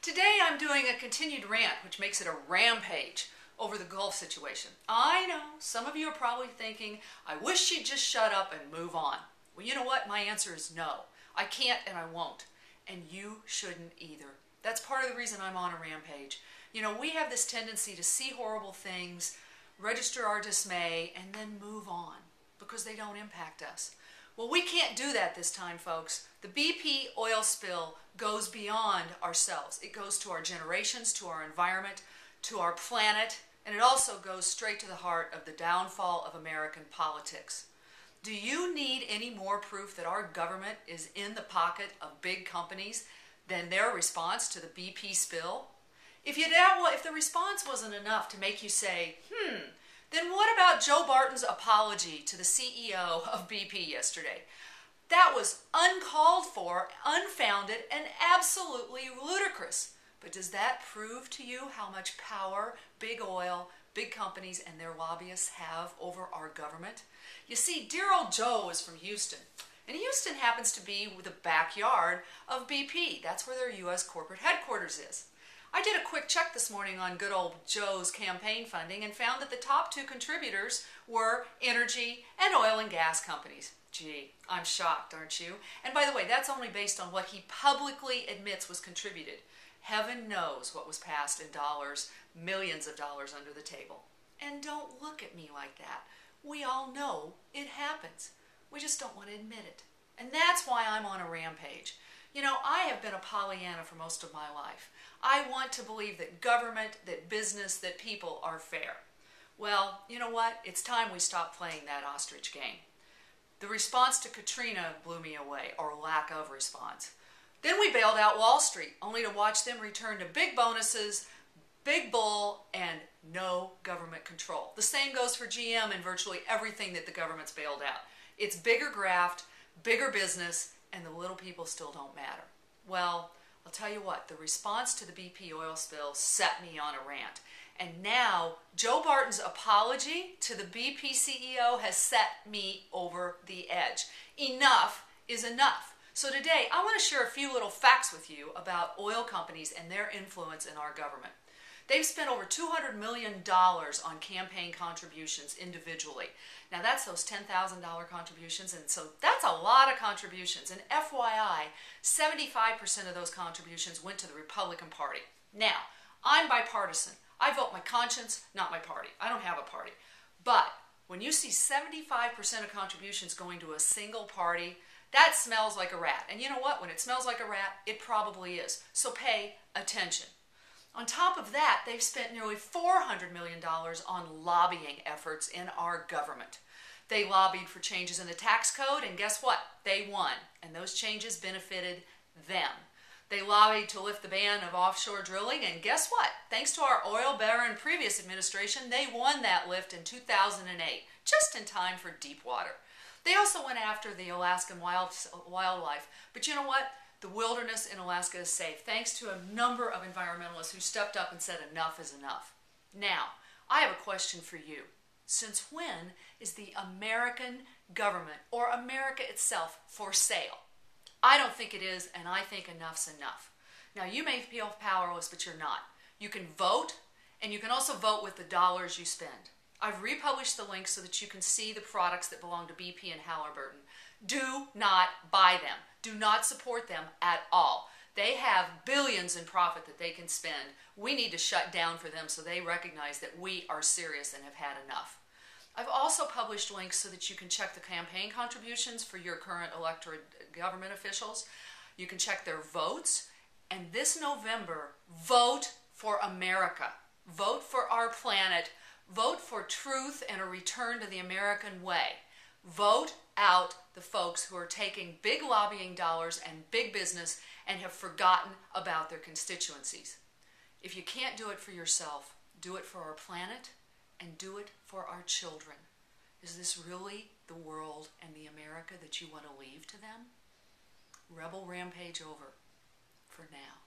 Today I'm doing a continued rant, which makes it a rampage over the Gulf situation. I know, some of you are probably thinking, I wish she'd just shut up and move on. Well, you know what? My answer is no. I can't and I won't. And you shouldn't either. That's part of the reason I'm on a rampage. You know, we have this tendency to see horrible things, register our dismay, and then move on because they don't impact us. Well, we can't do that this time, folks. The BP oil spill goes beyond ourselves. It goes to our generations, to our environment, to our planet, and it also goes straight to the heart of the downfall of American politics. Do you need any more proof that our government is in the pocket of big companies than their response to the BP spill? If the response wasn't enough to make you say, then what about Joe Barton's apology to the CEO of BP yesterday? That was uncalled for, unfounded, and absolutely ludicrous. But does that prove to you how much power big oil, big companies, and their lobbyists have over our government? You see, dear old Joe is from Houston, and Houston happens to be the backyard of BP. That's where their U.S. corporate headquarters is. I did a quick check this morning on good old Joe's campaign funding and found that the top two contributors were energy and oil and gas companies. Gee, I'm shocked, aren't you? And by the way, that's only based on what he publicly admits was contributed. Heaven knows what was passed in dollars, millions of dollars under the table. And don't look at me like that. We all know it happens. We just don't want to admit it. And that's why I'm on a rampage. You know, I have been a Pollyanna for most of my life. I want to believe that government, that business, that people are fair. Well, you know what? It's time we stop playing that ostrich game. The response to Katrina blew me away, or lack of response. Then we bailed out Wall Street, only to watch them return to big bonuses, big bull, and no government control. The same goes for GM and virtually everything that the government's bailed out. It's bigger graft, bigger business, and the little people still don't matter. Well, I'll tell you what, the response to the BP oil spill set me on a rant. And now, Joe Barton's apology to the BP CEO has set me over the edge. Enough is enough. So today, I want to share a few little facts with you about oil companies and their influence in our government. They've spent over $200 million on campaign contributions individually. Now that's those $10,000 contributions, and so that's a lot of contributions. And FYI, 75% of those contributions went to the Republican Party. Now, I'm bipartisan. I vote my conscience, not my party. I don't have a party. But when you see 75% of contributions going to a single party, that smells like a rat. And you know what? When it smells like a rat, it probably is. So pay attention. On top of that, they've spent nearly $400 million on lobbying efforts in our government. They lobbied for changes in the tax code, and guess what? They won, and those changes benefited them. They lobbied to lift the ban of offshore drilling, and guess what? Thanks to our oil baron previous administration, they won that lift in 2008, just in time for deep water. They also went after the Alaskan wildlife, but you know what? The wilderness in Alaska is safe, thanks to a number of environmentalists who stepped up and said enough is enough. Now, I have a question for you. Since when is the American government, or America itself, for sale? I don't think it is, and I think enough's enough. Now, you may feel powerless, but you're not. You can vote, and you can also vote with the dollars you spend. I've republished the links so that you can see the products that belong to BP and Halliburton. Do not buy them. Do not support them at all. They have billions in profit that they can spend. We need to shut down for them so they recognize that we are serious and have had enough. I've also published links so that you can check the campaign contributions for your current elected government officials. You can check their votes. And this November, vote for America. Vote for our planet. Vote for truth and a return to the American way. Vote out the folks who are taking big lobbying dollars and big business and have forgotten about their constituencies. If you can't do it for yourself, do it for our planet and do it for our children. Is this really the world and the America that you want to leave to them? Rebel rampage over for now.